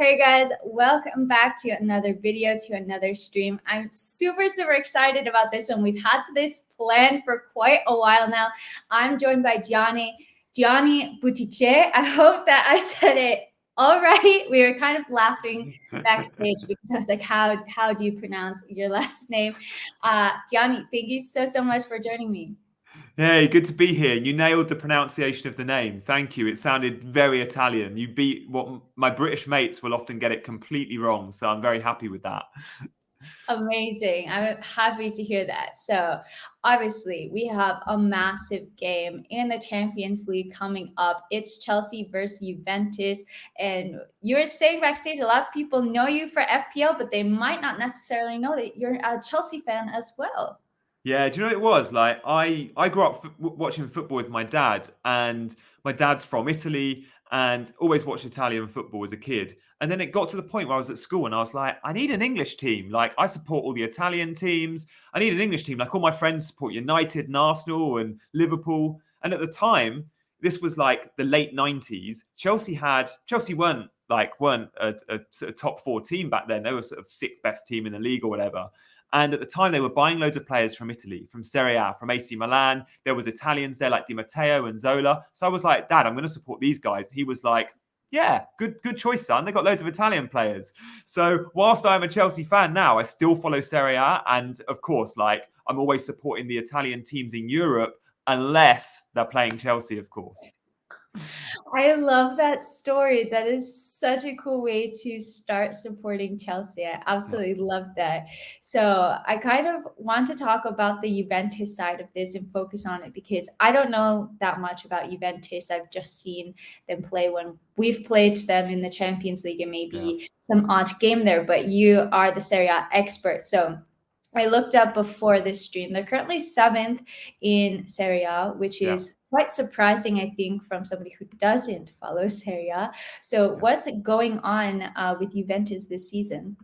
Hey guys, welcome back to another video, to another stream. I'm super excited about this one. We've had this planned for quite a while now. I'm joined by Gianni Buttice. I hope that I said it all right. We were kind of laughing backstage because I was like, how do you pronounce your last name? Gianni, thank you so much for joining me. Hey, good to be here. You nailed the pronunciation of the name. Thank you. It sounded very Italian. You beat what my British mates will often get it completely wrong. So I'm very happy with that. Amazing. I'm happy to hear that. So obviously we have a massive game in the Champions League coming up. It's Chelsea versus Juventus. And you were saying backstage, a lot of people know you for FPL, but they might not necessarily know that you're a Chelsea fan as well. Yeah, do you know what it was? Like I grew up watching football with my dad, and my dad's from Italy and always watched Italian football as a kid. And then it got to the point where I was at school and I was like, I need an English team. Like I support all the Italian teams. I need an English team. Like all my friends support United and Arsenal and Liverpool. And at the time, this was like the late 90s. Chelsea weren't a sort of top four team back then. They were sort of sixth best team in the league or whatever. And at the time, they were buying loads of players from Italy, from Serie A, from AC Milan. There was Italians there like Di Matteo and Zola. So I was like, Dad, I'm going to support these guys. And he was like, yeah, good choice, son. They got loads of Italian players. So whilst I'm a Chelsea fan now, I still follow Serie A. And of course, like I'm always supporting the Italian teams in Europe, unless they're playing Chelsea, of course. I love that story. That is such a cool way to start supporting Chelsea. I absolutely love that. So I kind of want to talk about the Juventus side of this and focus on it because I don't know that much about Juventus. I've just seen them play when we've played them in the Champions League and maybe some odd game there, but you are the Serie A expert. So I looked up before this stream. They're currently seventh in Serie A, which is quite surprising, I think, from somebody who doesn't follow Serie A. So, what's going on with Juventus this season?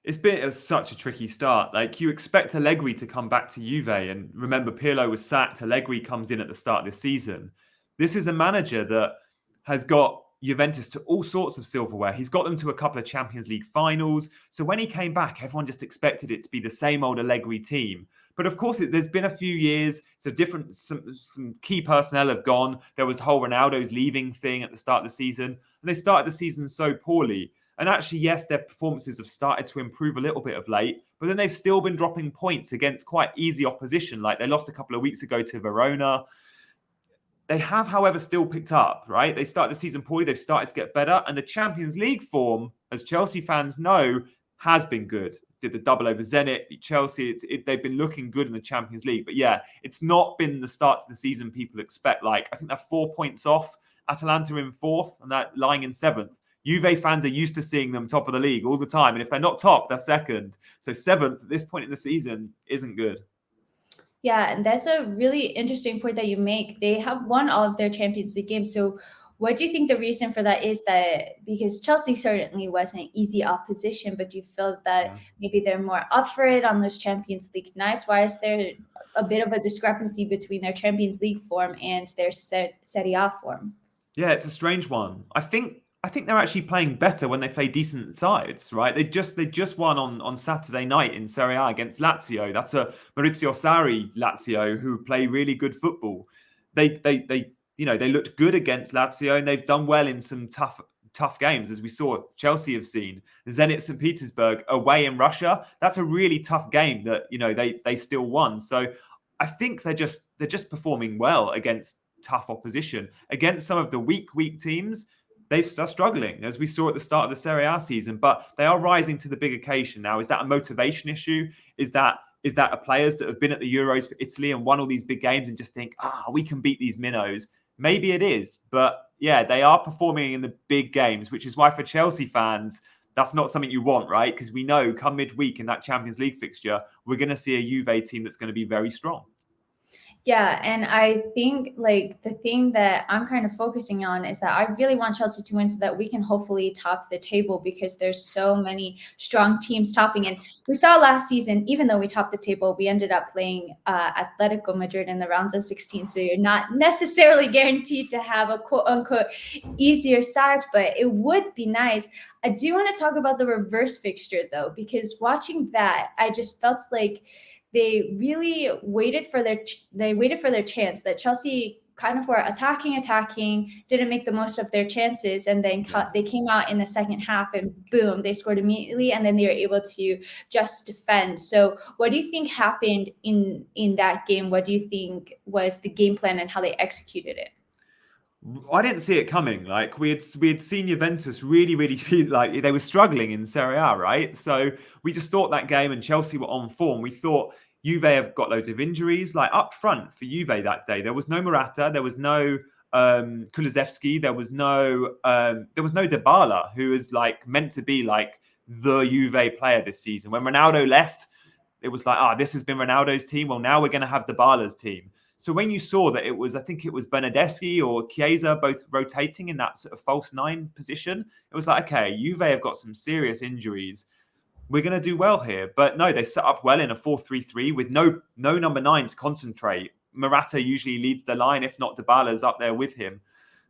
It's been such a tricky start. Like you expect Allegri to come back to Juve, and remember Pirlo was sacked. Allegri comes in at the start of this season. This is a manager that has got Juventus to all sorts of silverware. He's got them to a couple of Champions League finals. So when he came back, everyone just expected it to be the same old Allegri team. But of course, there's been a few years. So some key personnel have gone. There was the whole Ronaldo's leaving thing at the start of the season, and they started the season so poorly. And actually, yes, their performances have started to improve a little bit of late, but then they've still been dropping points against quite easy opposition. Like they lost a couple of weeks ago to Verona. They have, however, still picked up, right? They started the season poorly. They've started to get better. And the Champions League form, as Chelsea fans know, has been good. Did the double over Zenit, beat Chelsea. They've been looking good in the Champions League. But yeah, it's not been the start to the season people expect. Like, I think they're 4 points off Atalanta in fourth and that lying in seventh. Juve fans are used to seeing them top of the league all the time. And if they're not top, they're second. So seventh at this point in the season isn't good. Yeah, and that's a really interesting point that you make. They have won all of their Champions League games. So what do you think the reason for that is? That because Chelsea certainly wasn't easy opposition, but do you feel that maybe they're more up for it on those Champions League nights? Why is there a bit of a discrepancy between their Champions League form and their Serie A form? Yeah, it's a strange one. I think they're actually playing better when they play decent sides, right? They just won on Saturday night in Serie A against Lazio. That's a Maurizio Sarri Lazio who play really good football. They looked good against Lazio and they've done well in some tough games, as we saw Chelsea have seen. Zenit St. Petersburg away in Russia. That's a really tough game that they still won. So I think they're just performing well against tough opposition. Against some of the weak teams, they're struggling, as we saw at the start of the Serie A season, but they are rising to the big occasion now. Is that a motivation issue? Is that a players that have been at the Euros for Italy and won all these big games and just think, we can beat these minnows? Maybe it is, but yeah, they are performing in the big games, which is why for Chelsea fans, that's not something you want, right? Because we know come midweek in that Champions League fixture, we're going to see a Juve team that's going to be very strong. Yeah, and I think like the thing that I'm kind of focusing on is that I really want Chelsea to win so that we can hopefully top the table, because there's so many strong teams topping. And we saw last season, even though we topped the table, we ended up playing Atletico Madrid in the rounds of 16. So you're not necessarily guaranteed to have a quote unquote easier side, but it would be nice. I do want to talk about the reverse fixture though, because watching that, I just felt like they really waited for their chance, that Chelsea kind of were attacking, didn't make the most of their chances, and then Yeah. they came out in the second half and boom, they scored immediately, and then they were able to just defend. So what do you think happened in that game? What do you think was the game plan and how they executed it? I didn't see it coming. Like we had seen Juventus really like they were struggling in Serie A, right? So we just thought that game, and Chelsea were on form. We thought Juve have got loads of injuries. Like up front for Juve that day, there was no Morata, there was no Kulusevski, there was no Dybala, who is like meant to be like the Juve player this season. When Ronaldo left, it was like, this has been Ronaldo's team. Well, now we're going to have Dybala's team. So when you saw that I think it was Bernardeschi or Chiesa both rotating in that sort of false nine position, it was like, okay, Juve have got some serious injuries. We're going to do well here. But no, they set up well in a 4-3-3 with no number nine to concentrate. Morata usually leads the line, if not Dybala's up there with him.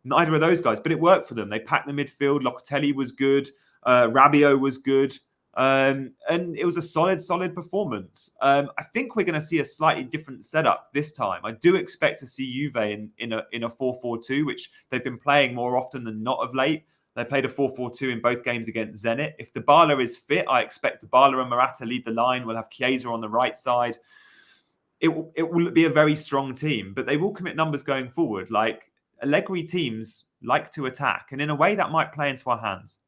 Neither of those guys, but it worked for them. They packed the midfield. Locatelli was good. Rabiot was good. And it was a solid performance. I think we're going to see a slightly different setup this time. I do expect to see Juve in a 4-4-2, which they've been playing more often than not of late. They played a 4-4-2 in both games against Zenit. If Dybala is fit, I expect Dybala and Morata lead the line. We'll have Chiesa on the right side. It will be a very strong team, but they will commit numbers going forward. Like Allegri teams like to attack, and in a way that might play into our hands.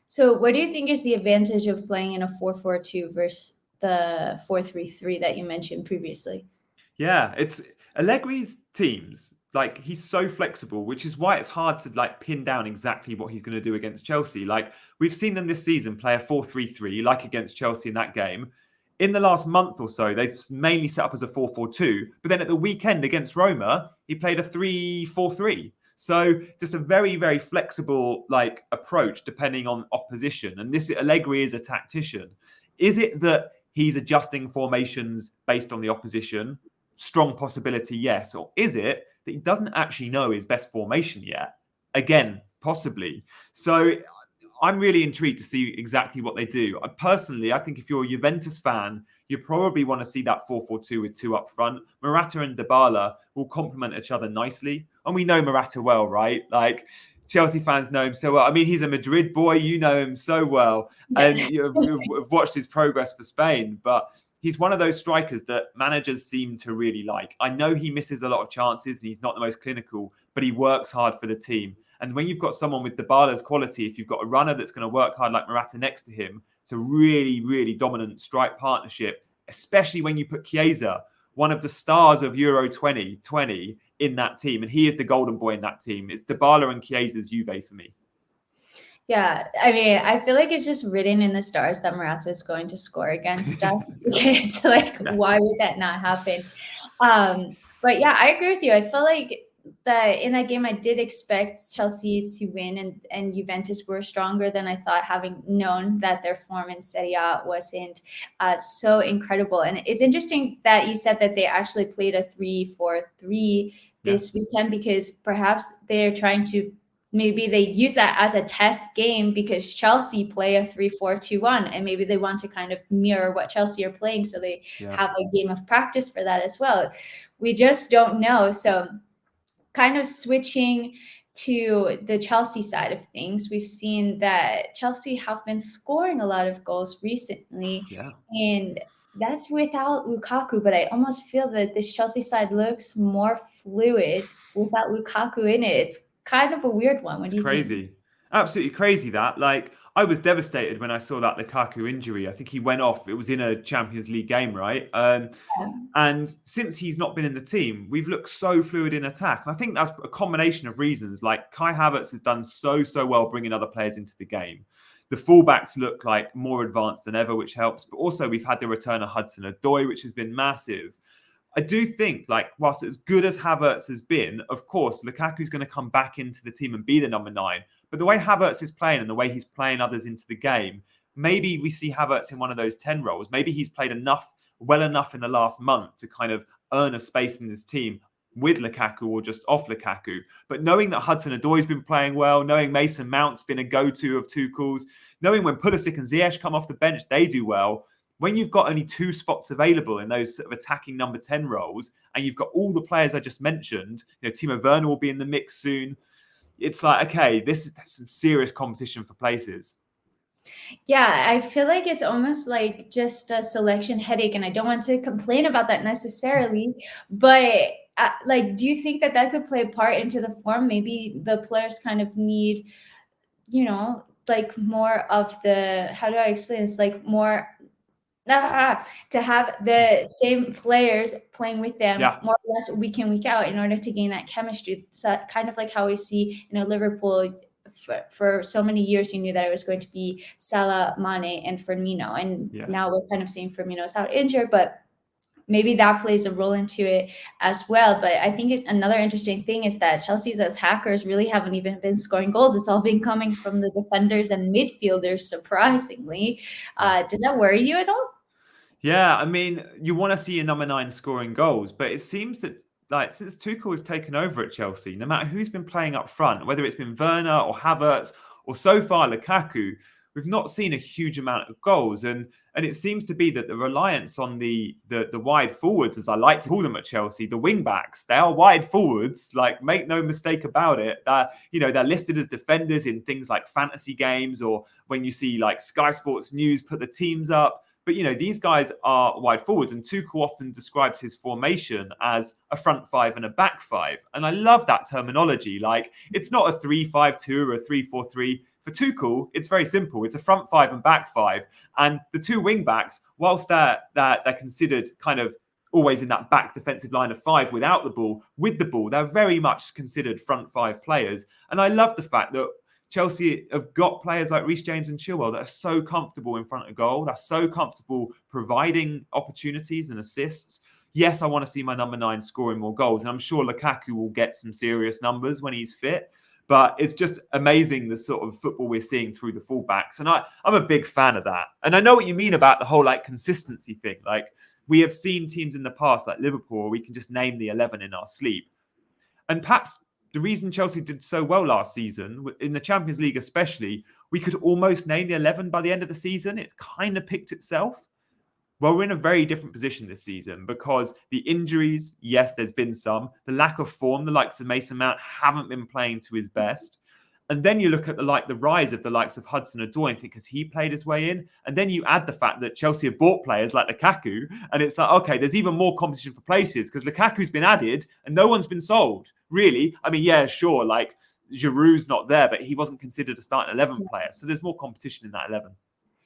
So what do you think is the advantage of playing in a 4-4-2 versus the 4-3-3 that you mentioned previously? Yeah, it's Allegri's teams. Like he's so flexible, which is why it's hard to like pin down exactly what he's going to do against Chelsea. Like we've seen them this season play a 4-3-3, like against Chelsea in that game. In the last month or so, they've mainly set up as a 4-4-2. But then at the weekend against Roma, he played a 3-4-3. So just a very flexible like approach depending on opposition. And this Allegri is a tactician. Is it that he's adjusting formations based on the opposition? Strong possibility, yes. Or is it that he doesn't actually know his best formation yet? Again, possibly. So I'm really intrigued to see exactly what they do. I think if you're a Juventus fan, you probably want to see that 4-4-2 with two up front. Morata and Dybala will complement each other nicely. And we know Morata well, right? Like Chelsea fans know him so well. I mean, he's a Madrid boy. You know him so well. Yeah. And you've watched his progress for Spain. But he's one of those strikers that managers seem to really like. I know he misses a lot of chances and he's not the most clinical, but he works hard for the team. And when you've got someone with Dybala's quality, if you've got a runner that's going to work hard like Morata next to him, it's a really dominant strike partnership, especially when you put Chiesa, one of the stars of Euro 2020, in that team. And he is the golden boy in that team. It's Dybala and Chiesa's Juve for me. Yeah, I mean, I feel like it's just written in the stars that Morata is going to score against us, because like, why would that not happen? But yeah, I agree with you. I feel like that in that game, I did expect Chelsea to win, and Juventus were stronger than I thought, having known that their form in Serie A wasn't so incredible. And it's interesting that you said that they actually played a 3-4-3 this weekend, because perhaps they're trying to, maybe they use that as a test game, because Chelsea play a 3-4-2-1, and maybe they want to kind of mirror what Chelsea are playing, so they have a game of practice for that as well. We just don't know. So kind of switching to the Chelsea side of things, we've seen that Chelsea have been scoring a lot of goals recently, and that's without Lukaku. But I almost feel that this Chelsea side looks more fluid without Lukaku in it. It's kind of a weird one. What do you think? Crazy. Absolutely crazy that. Like, I was devastated when I saw that Lukaku injury. I think he went off. It was in a Champions League game, right? And since he's not been in the team, we've looked so fluid in attack. And I think that's a combination of reasons. Like, Kai Havertz has done so well bringing other players into the game. The fullbacks look like more advanced than ever, which helps. But also, we've had the return of Hudson-Odoi, which has been massive. I do think, like, whilst as good as Havertz has been, of course, Lukaku's going to come back into the team and be the number 9. But the way Havertz is playing and the way he's playing others into the game, maybe we see Havertz in one of those 10 roles. Maybe he's played well enough in the last month to kind of earn a space in this team with Lukaku or just off Lukaku. But knowing that Hudson-Odoi's been playing well, knowing Mason Mount's been a go-to of Tuchel's, knowing when Pulisic and Ziyech come off the bench, they do well. When you've got only 2 spots available in those sort of attacking number 10 roles, and you've got all the players I just mentioned, Timo Werner will be in the mix soon. It's like, okay, that's some serious competition for places. Yeah, I feel like it's almost like just a selection headache, and I don't want to complain about that necessarily, but like, do you think that that could play a part into the form? Maybe the players kind of need, like more of the, how do I explain this? Like more to have the same players playing with them Yeah. more or less week in, week out in order to gain that chemistry. So kind of like how we see, Liverpool for so many years, you knew that it was going to be Salah, Mane, and Firmino. And now we're kind of seeing Firmino's out injured, but maybe that plays a role into it as well. But I think another interesting thing is that Chelsea's attackers really haven't even been scoring goals. It's all been coming from the defenders and midfielders, surprisingly. Does that worry you at all? Yeah, I mean, you want to see a number 9 scoring goals, but it seems that, like, since Tuchel has taken over at Chelsea, no matter who's been playing up front, whether it's been Werner or Havertz or so far Lukaku, we've not seen a huge amount of goals. And it seems to be that the reliance on the wide forwards, as I like to call them at Chelsea, the wing backs, they are wide forwards. Like, make no mistake about it. They're listed as defenders in things like fantasy games, or when you see like Sky Sports News put the teams up. But, these guys are wide forwards, and Tuchel often describes his formation as a front 5 and a back 5. And I love that terminology. Like, it's not a 3-5-2 or a 3-4-3. For Tuchel, it's very simple. It's a front 5 and back 5. And the 2 wing backs, whilst they're considered kind of always in that back defensive line of 5 without the ball, with the ball, they're very much considered front 5 players. And I love the fact that Chelsea have got players like Reece James and Chilwell that are so comfortable in front of goal. They're so comfortable providing opportunities and assists. Yes, I want to see my number 9 scoring more goals. And I'm sure Lukaku will get some serious numbers when he's fit. But it's just amazing the sort of football we're seeing through the fullbacks. And I'm a big fan of that. And I know what you mean about the whole like consistency thing. Like, we have seen teams in the past like Liverpool where we can just name the 11 in our sleep. And perhaps the reason Chelsea did so well last season, in the Champions League especially, we could almost name the 11 by the end of the season. It kind of picked itself. Well, we're in a very different position this season because the injuries, yes, there's been some. The lack of form, the likes of Mason Mount haven't been playing to his best. And then you look at the rise of the likes of Hudson-Odoi and think, has he played his way in? And then you add the fact that Chelsea have bought players like Lukaku, and it's like, okay, there's even more competition for places because Lukaku's been added and no one's been sold, really. I mean, yeah, sure, like Giroud's not there, but he wasn't considered a starting 11 player. So there's more competition in that 11.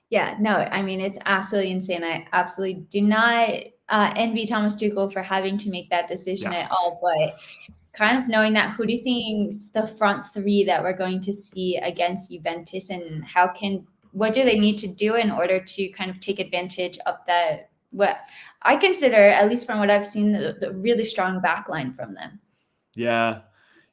Yeah, no, I mean, it's absolutely insane. I absolutely do not envy Thomas Tuchel for having to make that decision at all. But kind of knowing that, who do you think's the front 3 that we're going to see against Juventus, and what do they need to do in order to kind of take advantage of that? What I consider, at least from what I've seen, the really strong backline from them.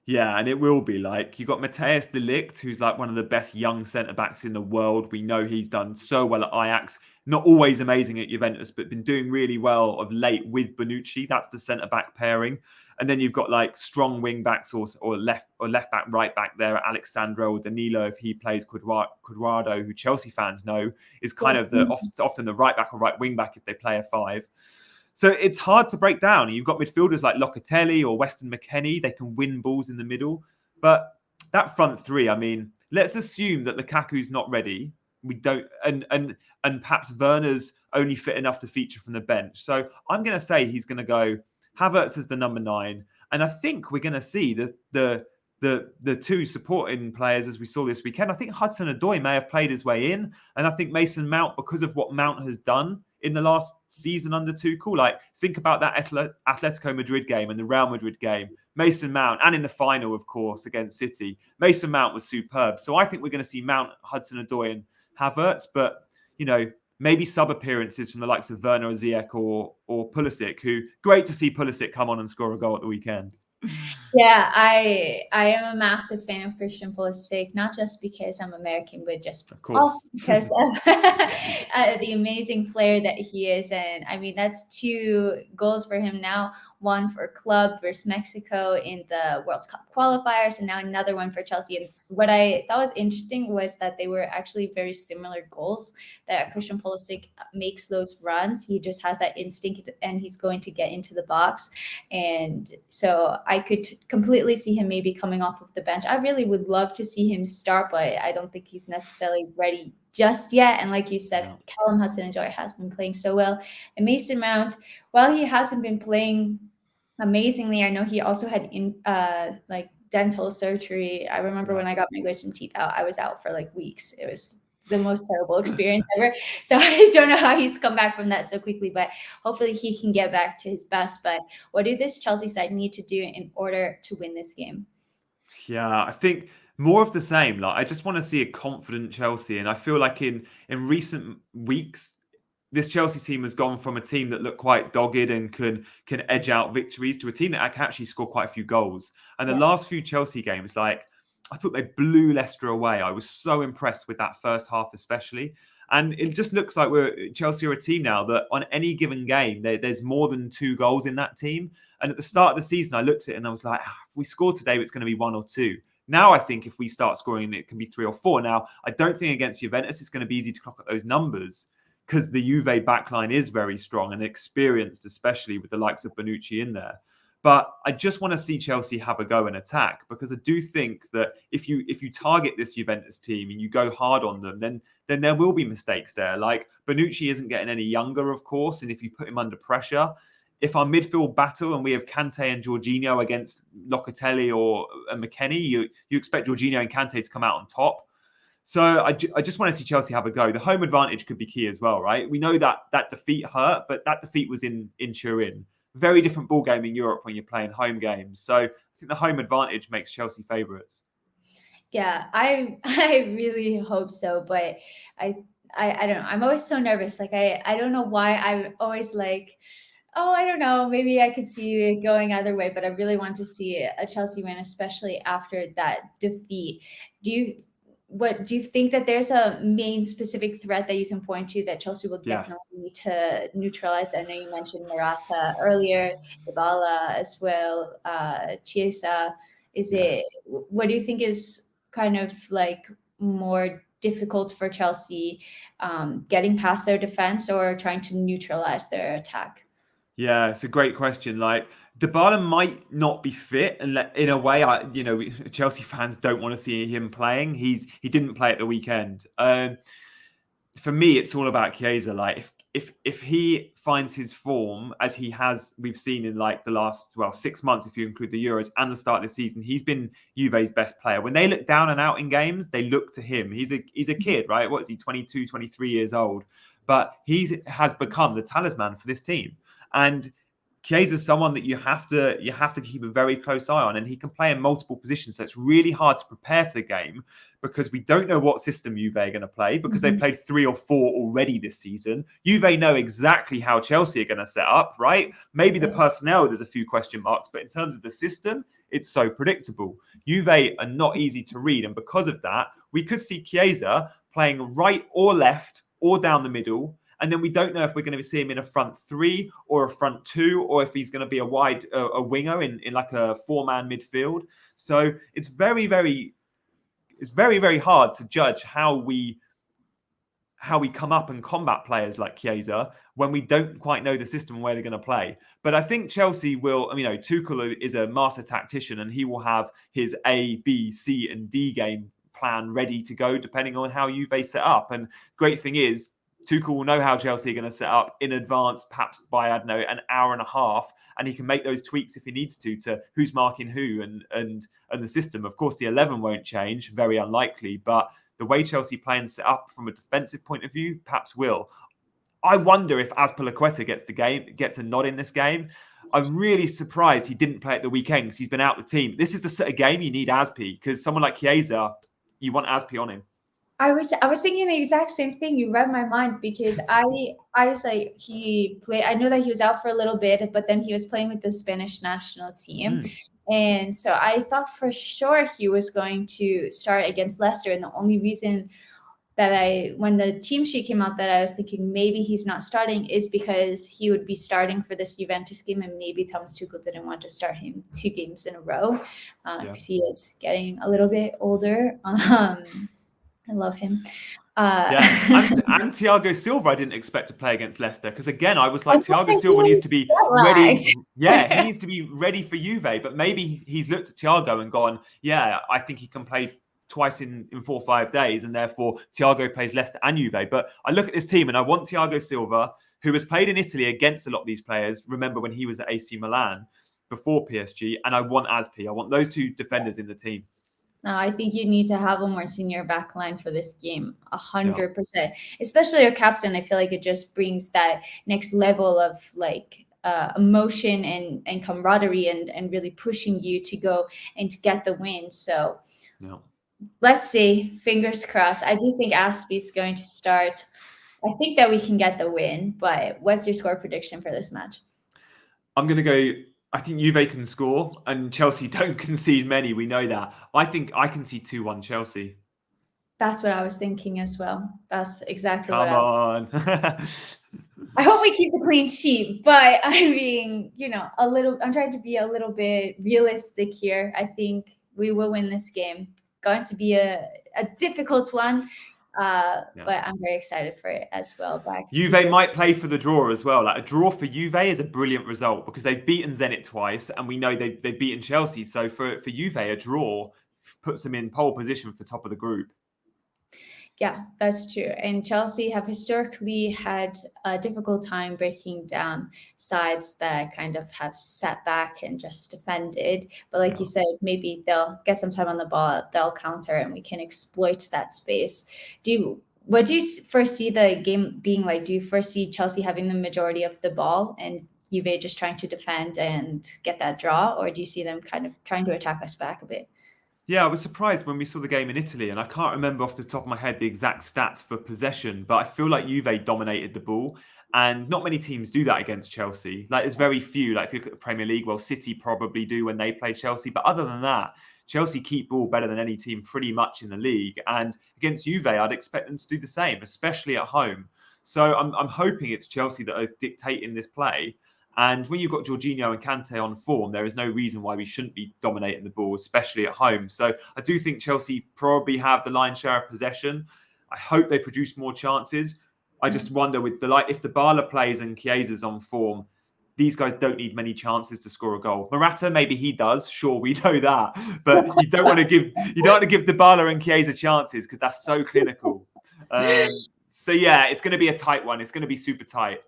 Yeah, and it will be like, you got Matthijs de Ligt, who's like one of the best young centre-backs in the world. We know he's done so well at Ajax. Not always amazing at Juventus, but been doing really well of late with Bonucci. That's the centre-back pairing. And then you've got like strong wing-backs or left-back, right-back there, Alexandro or Danilo, if he plays. Cuadrado, who Chelsea fans know, is kind of often the right-back or right wing-back if they play a 5. So it's hard to break down. You've got midfielders like Locatelli or Weston McKennie. They can win balls in the middle. But that front 3, I mean, let's assume that Lukaku's not ready. We don't, and perhaps Werner's only fit enough to feature from the bench. So I'm going to say he's going to go Havertz as the number 9. And I think we're going to see the 2 supporting players as we saw this weekend. I think Hudson-Odoi may have played his way in. And I think Mason Mount, because of what Mount has done in the last season under Tuchel, like, think about that Atletico Madrid game and the Real Madrid game. Mason Mount, and in the final, of course, against City, Mason Mount was superb. So I think we're going to see Mount, Hudson-Odoi, and Havertz. But, maybe sub appearances from the likes of Werner Ziyech or Pulisic, who great to see Pulisic come on and score a goal at the weekend. Yeah, I am a massive fan of Christian Pulisic, not just because I'm American, but just Of course. also because of the amazing player that he is. And I mean, that's 2 goals for him now. One for club versus Mexico in the World Cup qualifiers, and now another one for Chelsea. And what I thought was interesting was that they were actually very similar goals. That Christian Pulisic makes those runs. He just has that instinct, and he's going to get into the box. And so I could completely see him maybe coming off of the bench. I really would love to see him start, but I don't think he's necessarily ready just yet. And like you said, Yeah. Callum Hudson-Odoi has been playing so well. And Mason Mount, while he hasn't been playing amazingly, I know he also had like dental surgery. I remember when I got my wisdom teeth out, I was out for like weeks. It was the most terrible experience ever. So I don't know how he's come back from that so quickly, but hopefully he can get back to his best. But what do this Chelsea side need to do in order to win this game? Yeah, I think more of the same. Like, I just want to see a confident Chelsea, and I feel like in recent weeks, this Chelsea team has gone from a team that looked quite dogged and can edge out victories to a team that can actually score quite a few goals. And the Yeah. last few Chelsea games, like, I thought they blew Leicester away. I was so impressed with that first half, especially. And it just looks like Chelsea are a team now that on any given game, there's more than 2 goals in that team. And at the start of the season, I looked at it and I was like, if we score today, it's going to be 1 or 2. Now I think if we start scoring, it can be 3 or 4. Now, I don't think against Juventus it's going to be easy to clock at those numbers, because the Juve backline is very strong and experienced, especially with the likes of Bonucci in there. But I just want to see Chelsea have a go and attack, because I do think that if you target this Juventus team and you go hard on them, then there will be mistakes there. Like, Bonucci isn't getting any younger, of course, and if you put him under pressure, if our midfield battle and we have Kante and Jorginho against Locatelli or McKennie, you expect Jorginho and Kante to come out on top. So I just want to see Chelsea have a go. The home advantage could be key as well, right? We know that defeat hurt, but that defeat was in Turin. Very different ball game in Europe when you're playing home games. So I think the home advantage makes Chelsea favourites. Yeah, I really hope so, but I I don't know. I'm always so nervous. Like I don't know why I'm always like, oh, I don't know. Maybe I could see it going either way, but I really want to see a Chelsea win, especially after that defeat. Do you do you think that there's a main specific threat that you can point to that Chelsea will Yeah. definitely need to neutralize? I know you mentioned Morata earlier, Dybala as well, Chiesa. Is Yeah. it what do you think is kind of like more difficult for Chelsea, getting past their defense or trying to neutralize their attack? Yeah, it's a great question. Like, Dybala might not be fit, and in a way, Chelsea fans don't want to see him playing. He didn't play at the weekend. For me, it's all about Chiesa. Like, if he finds his form as he has, we've seen in like the last 6 months, if you include the Euros and the start of the season, he's been Juve's best player. When they look down and out in games, they look to him. He's a kid, right? What is he? 22, 23 years old, but he has become the talisman for this team. And Chiesa is someone that you have to keep a very close eye on, and he can play in multiple positions. So it's really hard to prepare for the game, because we don't know what system Juve are going to play, because they've played 3 or 4 already this season. Juve know exactly how Chelsea are going to set up, right? Maybe the personnel, there's a few question marks, but in terms of the system, it's so predictable. Juve are not easy to read, and because of that, we could see Chiesa playing right or left or down the middle. And then we don't know if we're going to see him in a front 3 or a front 2, or if he's going to be a winger in like a 4-man midfield. So it's very, very hard to judge how we come up and combat players like Chiesa when we don't quite know the system and where they're going to play. But I think Chelsea will, Tuchel is a master tactician, and he will have his A, B, C, and D game plan ready to go depending on how Juve set up. And great thing is, Tuchel will know how Chelsea are going to set up in advance, perhaps by, I don't know, an hour and a half, and he can make those tweaks if he needs to who's marking who and the system. Of course, the 11 won't change, very unlikely, but the way Chelsea play and set up from a defensive point of view perhaps will. I wonder if Azpilicueta gets a nod in this game. I'm really surprised he didn't play at the weekend, because he's been out the team. This is the sort of game you need Azpi, because someone like Chiesa, you want Azpi on him. I was thinking the exact same thing. You read my mind because I was like he played. I know that he was out for a little bit, but then he was playing with the Spanish national team, Mm, and so I thought for sure he was going to start against Leicester. And the only reason that when the team sheet came out, that I was thinking maybe he's not starting is because he would be starting for this Juventus game, and maybe Thomas Tuchel didn't want to start him 2 games in a row yeah. because he is getting a little bit older. I love him. Yeah, I and Thiago Silva, I didn't expect to play against Leicester because again, I was like, thought Thiago that he Silva needs was to be jet ready. Yeah, he lagged. needs to be ready for Juve. But maybe he's looked at Thiago and gone, yeah, I think he can play twice in 4 or 5 days, and therefore Thiago plays Leicester and Juve. But I look at this team and I want Thiago Silva, who has played in Italy against a lot of these players. Remember when he was at AC Milan before PSG, and I want Aspi. I want those two defenders in the team. No, I think you need to have a more senior back line for this game, Yeah, 100%. Especially your captain. I feel like it just brings that next level of like emotion and camaraderie and really pushing you to go and to get the win. So yeah. let's see. Fingers crossed. I do think Aspie is going to start. I think that we can get the win, but what's your score prediction for this match? I'm going to go. I think Juve can score, and Chelsea don't concede many. We know that. I think I can see 2-1 Chelsea. That's what I was thinking as well. That's exactly what Come I was. on. I hope we keep the clean sheet, but I'm being, I'm trying to be a little bit realistic here. I think we will win this game. Going to be a difficult one, Yeah. but I'm very excited for it as well. Back to Juve might play for the draw as well. Like a draw for Juve is a brilliant result because they've beaten Zenit twice, and we know they've beaten Chelsea. So for Juve, a draw puts them in pole position for top of the group. Yeah, that's true. And Chelsea have historically had a difficult time breaking down sides that kind of have sat back and just defended. But like Yeah. you said, maybe they'll get some time on the ball, they'll counter, and we can exploit that space. What do you foresee the game being like? Do you foresee Chelsea having the majority of the ball and Juve just trying to defend and get that draw, or do you see them kind of trying to attack us back a bit? Yeah, I was surprised when we saw the game in Italy, and I can't remember off the top of my head the exact stats for possession, but I feel like Juve dominated the ball, and not many teams do that against Chelsea. Like, there's very few. Like, if you look at the Premier League, well, City probably do when they play Chelsea, but other than that, Chelsea keep ball better than any team pretty much in the league, and against Juve, I'd expect them to do the same, especially at home. So I'm hoping it's Chelsea that are dictating this play. And when you've got Jorginho and Kante on form, there is no reason why we shouldn't be dominating the ball, especially at home. So I do think Chelsea probably have the lion's share of possession. I hope they produce more chances. I just wonder with if the Dybala plays and Chiesa's on form, these guys don't need many chances to score a goal. Morata, maybe he does. Sure, we know that, but you don't want to give Dybala and Chiesa chances because that's so clinical. So yeah, it's going to be a tight one. It's going to be super tight.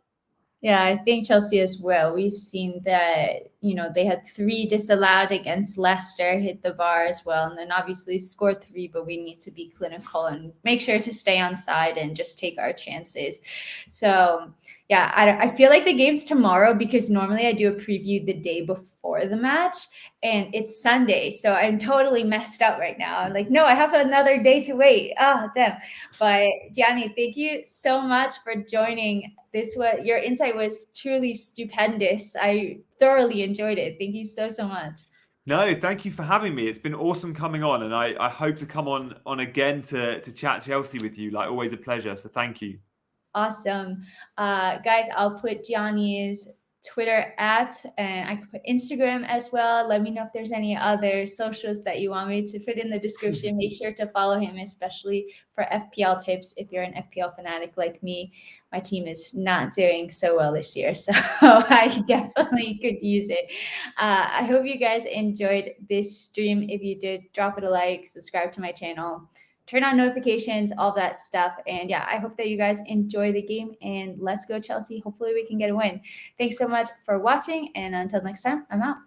Yeah, I think Chelsea as well. We've seen that, they had 3 disallowed against Leicester, hit the bar as well, and then obviously scored 3, but we need to be clinical and make sure to stay on side and just take our chances. So, yeah, I feel like the game's tomorrow because normally I do a preview the day before the match and it's Sunday. So I'm totally messed up right now. I'm like, no, I have another day to wait. Oh, damn. But Gianni, thank you so much for joining. Your insight was truly stupendous. I thoroughly enjoyed it. Thank you so much. No, thank you for having me. It's been awesome coming on, and I hope to come on again to chat Chelsea with you. Like always, a pleasure. So thank you. Awesome. Guys, I'll put Gianni's Twitter and I can put Instagram as well. Let me know if there's any other socials that you want me to put in the description. Make sure to follow him, especially for FPL tips. If you're an FPL fanatic like me, my team is not doing so well this year. So I definitely could use it. I hope you guys enjoyed this stream. If you did, drop it a like, subscribe to my channel, turn on notifications, all that stuff. And yeah, I hope that you guys enjoy the game and let's go Chelsea. Hopefully we can get a win. Thanks so much for watching. And until next time, I'm out.